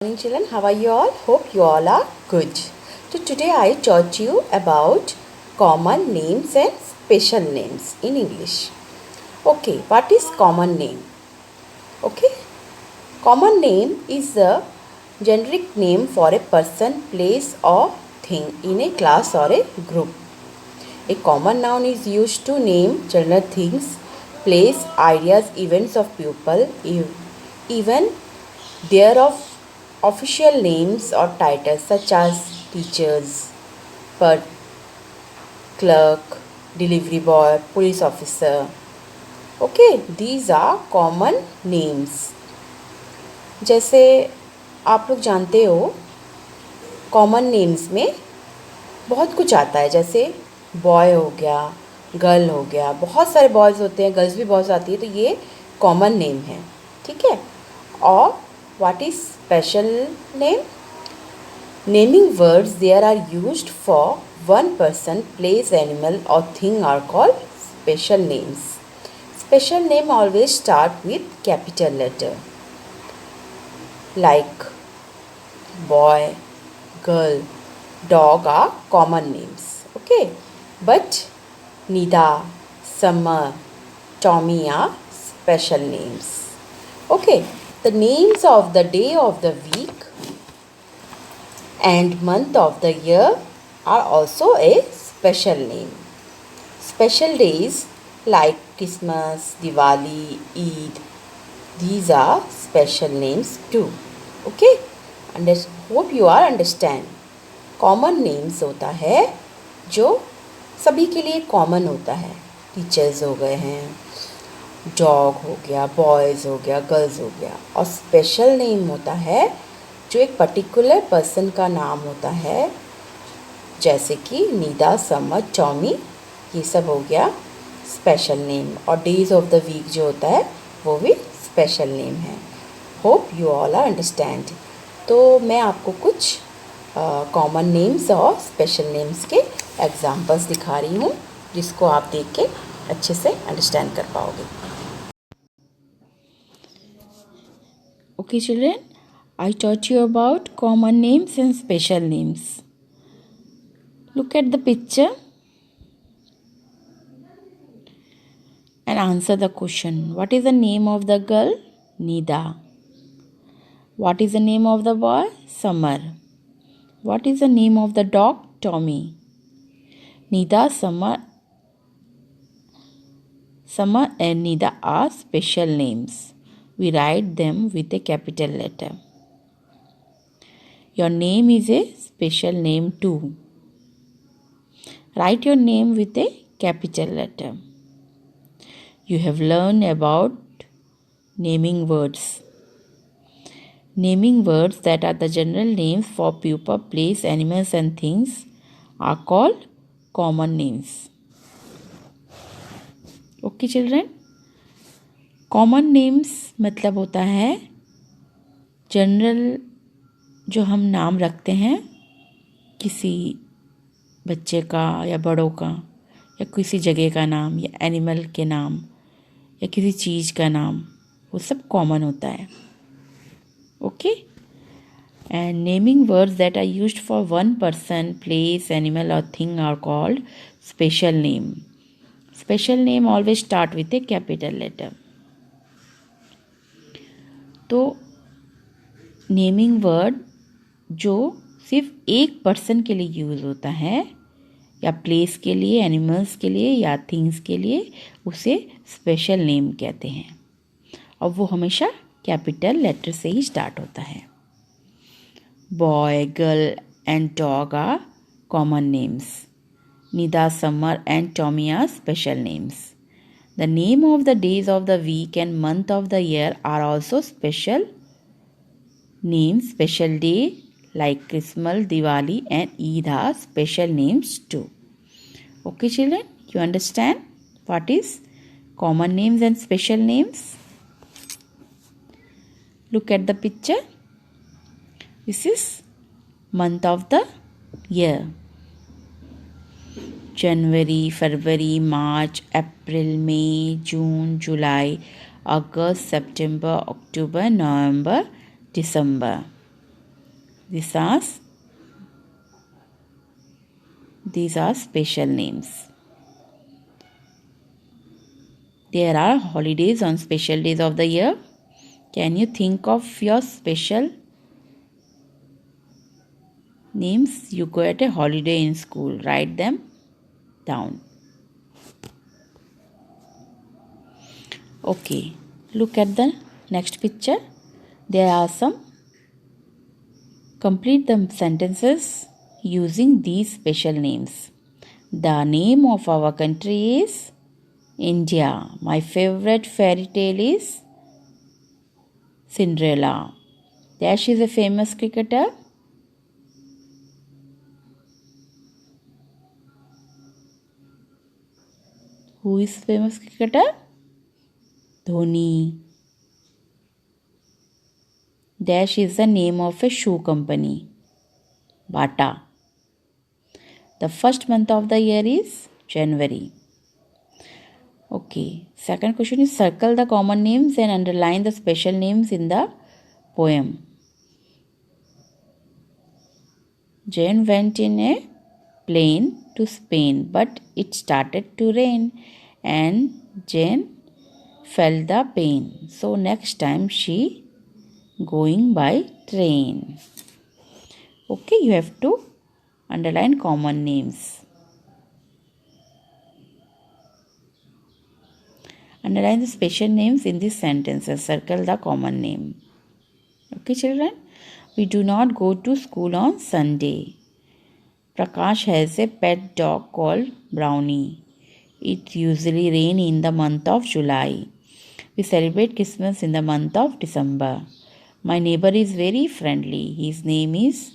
Morning children, how are you all? Hope you all are good. So today I taught you about common names and special names in English. Okay, what is common name? Okay, common name is a generic name for a person, place or thing in a class or a group. A common noun is used to name general things, place, ideas, events of people, even thereof official names or titles such as teachers, per clerk, delivery boy, police officer. Okay, these are common names. जैसे आप लोग जानते हो common names में बहुत कुछ आता है, जैसे बॉय हो गया, गर्ल हो गया, बहुत सारे बॉयज़ होते हैं, गर्ल्स भी बहुत आती है, तो ये कॉमन नेम है. ठीक है. और what is special name? Naming words there are used for one person, place, animal or thing are called special names. Special name always start with capital letter. Like boy, girl, dog are common names. Okay. But Nida, Summer, Tommy are special names. Okay. The names of the day of the week and month of the year are also a special name. Special days like Christmas, Diwali, Eid, these are special names too. Okay? Hope you are understand. Common names होता है जो सभी के लिए common होता है. Teachers हो गए हैं, डॉग हो गया, बॉयज़ हो गया, गर्ल्स हो गया. और स्पेशल नेम होता है जो एक पर्टिकुलर पर्सन का नाम होता है, जैसे कि नीदा, समर, टॉमी, ये सब हो गया स्पेशल नेम. और डेज ऑफ द वीक जो होता है वो भी स्पेशल नेम है. Hope you all are understand. तो मैं आपको कुछ कॉमन नेम्स और स्पेशल नेम्स के एग्जांपल्स दिखा रही हूँ, जिसको आप देख के अच्छे से अंडरस्टैंड कर पाओगे. Okay children, I taught you about common names and special names. Look at the picture and answer the question. What is the name of the girl? Nida. What is the name of the boy? Summer. What is the name of the dog? Tommy. Nida, Summer and Nida are special names. We write them with a capital letter. Your name is a special name too. Write your name with a capital letter. You have learned about naming words. Naming words that are the general names for people, place, animals and things are called common names. Okay children? Common names मतलब होता है general जो हम नाम रखते हैं किसी बच्चे का या बड़ों का या किसी जगह का नाम या एनिमल के नाम या किसी चीज़ का नाम, वो सब कॉमन होता है. Okay. And naming words that are used for one person, place, animal और thing are called special name. Special name always start with a capital letter. तो नेमिंग वर्ड जो सिर्फ एक पर्सन के लिए यूज़ होता है या प्लेस के लिए, एनिमल्स के लिए या थिंग्स के लिए, उसे स्पेशल नेम कहते हैं. और वो हमेशा कैपिटल लेटर से ही स्टार्ट होता है. Boy, girl and dog are common names. Nida, Samar and Tommy are special names. The name of the days of the week and month of the year are also special names. Special day like Christmas, Diwali and Eid are special names too. Okay children, you understand what is common names and special names? Look at the picture. This is month of the year. January, February, March, April, May, June, July, August, September, October, November, December. These are these are special names. There are holidays on special days of the year. Can you think of your special names? You go at a holiday in school. Write them down. Okay. Look at the next picture. There are some. Complete the sentences using these special names. The name of our country is India. My favorite fairy tale is Cinderella. Dash is a famous cricketer. Who is famous cricketer? Dhoni. Dash is the name of a shoe company. Bata. The first month of the year is January. Okay. Second question is circle the common names and underline the special names in the poem. Jane went in a plane to Spain, but it started to rain and Jane felt the pain. So next time she going by train. Okay, you have to underline common names. Underline the special names in these sentences. Circle the common name. Okay, children? We do not go to school on Sunday. Prakash has a pet dog called Brownie. It usually rains in the month of July. We celebrate Christmas in the month of December. My neighbor is very friendly. His name is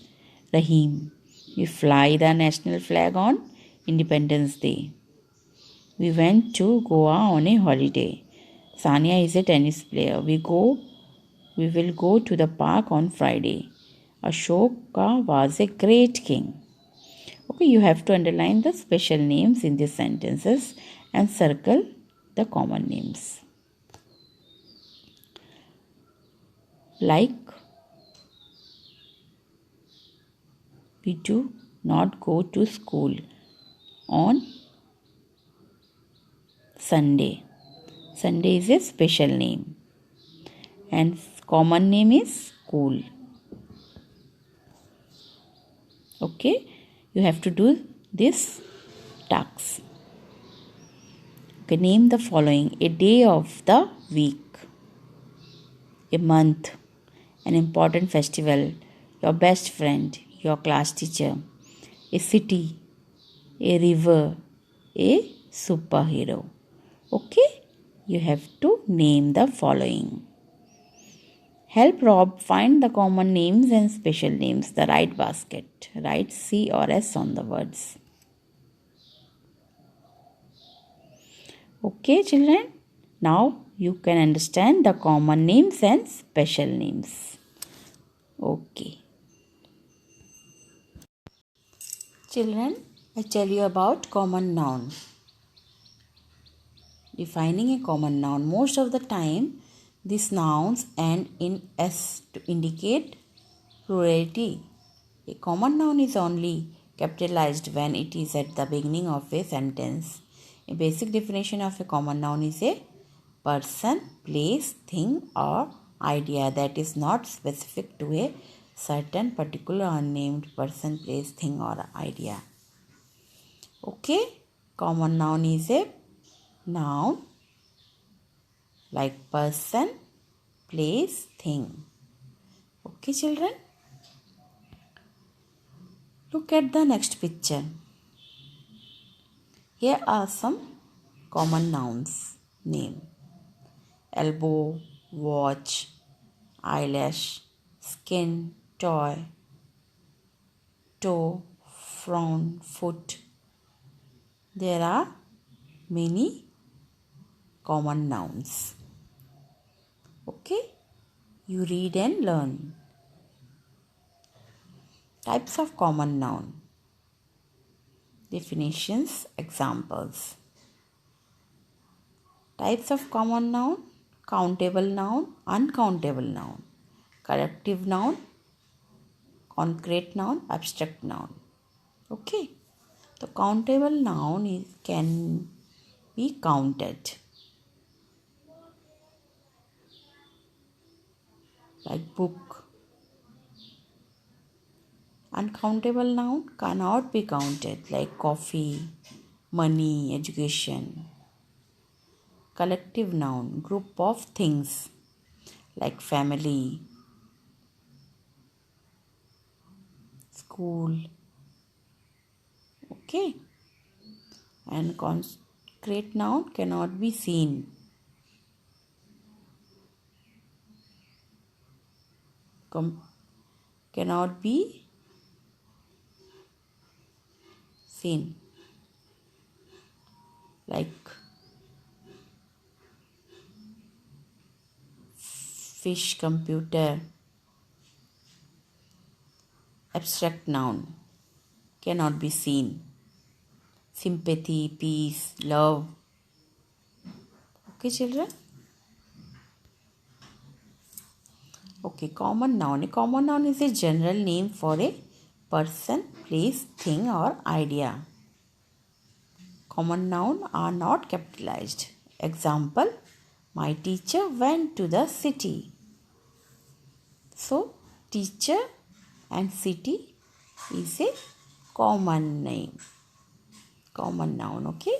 Rahim. We fly the national flag on Independence Day. We went to Goa on a holiday. Sania is a tennis player. We will go to the park on Friday. Ashoka was a great king. Okay, you have to underline the special names in these sentences and circle the common names. Like, we do not go to school on Sunday. Sunday is a special name and common name is school. Okay, you have to do this task. Okay, name the following: a day of the week, a month, an important festival, your best friend, your class teacher, a city, a river, a superhero. Okay, you have to name the following. Help Rob find the common names and special names, the right basket. Write C or S on the words. Okay, children. Now you can understand the common names and special names. Okay. Children, I tell you about common noun. Defining a common noun. Most of the time, these nouns end in S to indicate plurality. A common noun is only capitalized when it is at the beginning of a sentence. A basic definition of a common noun is a person, place, thing or idea that is not specific to a certain particular unnamed person, place, thing or idea. Okay, common noun is a noun like person, place, thing. Okay, children? Look at the next picture. Here are some common nouns name: elbow, watch, eyelash, skin, toy, toe, frown, foot. There are many common nouns. Okay, you read and learn. Types of common noun. Definitions, examples. Types of common noun: countable noun, uncountable noun, collective noun, concrete noun, abstract noun. Okay. The countable noun can be counted. Like book. Uncountable noun cannot be counted, like coffee, money, education. Collective noun, group of things, like family, school. Okay. And concrete noun cannot be seen. Cannot be seen, like fish, computer. Abstract noun cannot be seen. Sympathy, peace, love. Okay, children? Okay, common noun. A common noun is a general name for a person, place, thing, or idea. Common noun are not capitalized. Example, my teacher went to the city. So, teacher and city is a common name. Common noun, okay?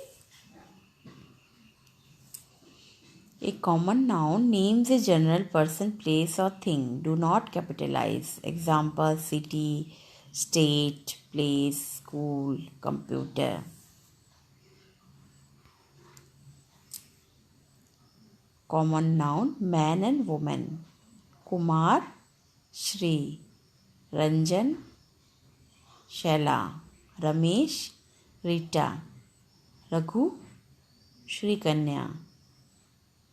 A common noun names a general person, place, or thing. Do not capitalize. Example, city, state, place, school, computer. Common noun, man and woman. Kumar, Shri. Ranjan, Shaila. Ramesh, Rita. Raghu, Shri Kanya.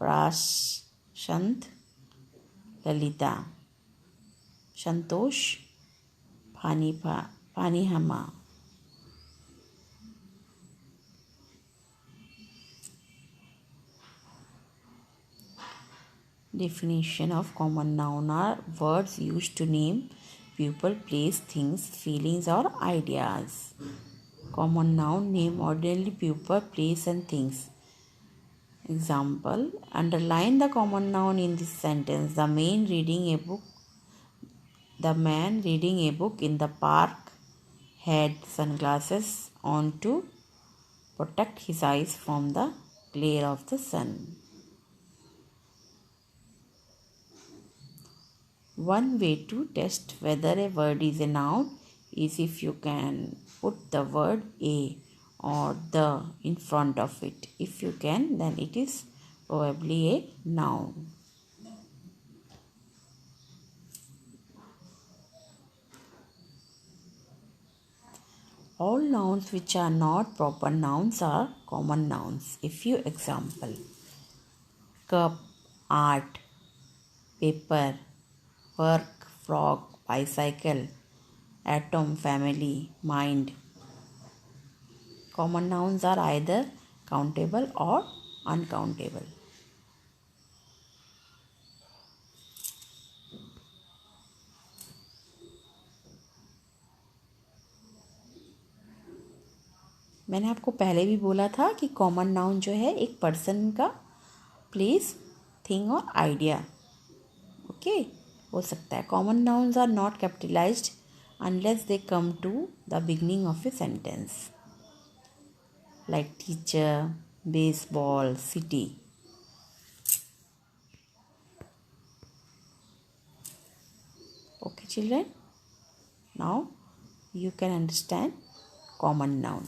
Prashant, Lalita. Santosh, Panihama. Definition of common noun are words used to name people, place, things, feelings, or ideas. Common noun name ordinary people, place, and things. Example, underline the common noun in this sentence. The man reading a book in the park had sunglasses on to protect his eyes from the glare of the sun. One way to test whether a word is a noun is if you can put the word a or the in front of it. If you can, then it is probably a noun. All nouns which are not proper nouns are common nouns. A few example: cup, art, paper, work, frog, bicycle, atom, family, mind. Common nouns are either countable or uncountable. मैंने आपको पहले भी बोला था कि common noun जो है एक पर्सन का प्लेस, थिंग और आइडिया ओके हो सकता है. Common nouns are not capitalized unless they come to the beginning of a sentence like teacher, baseball, city. Okay children, now you can understand common noun.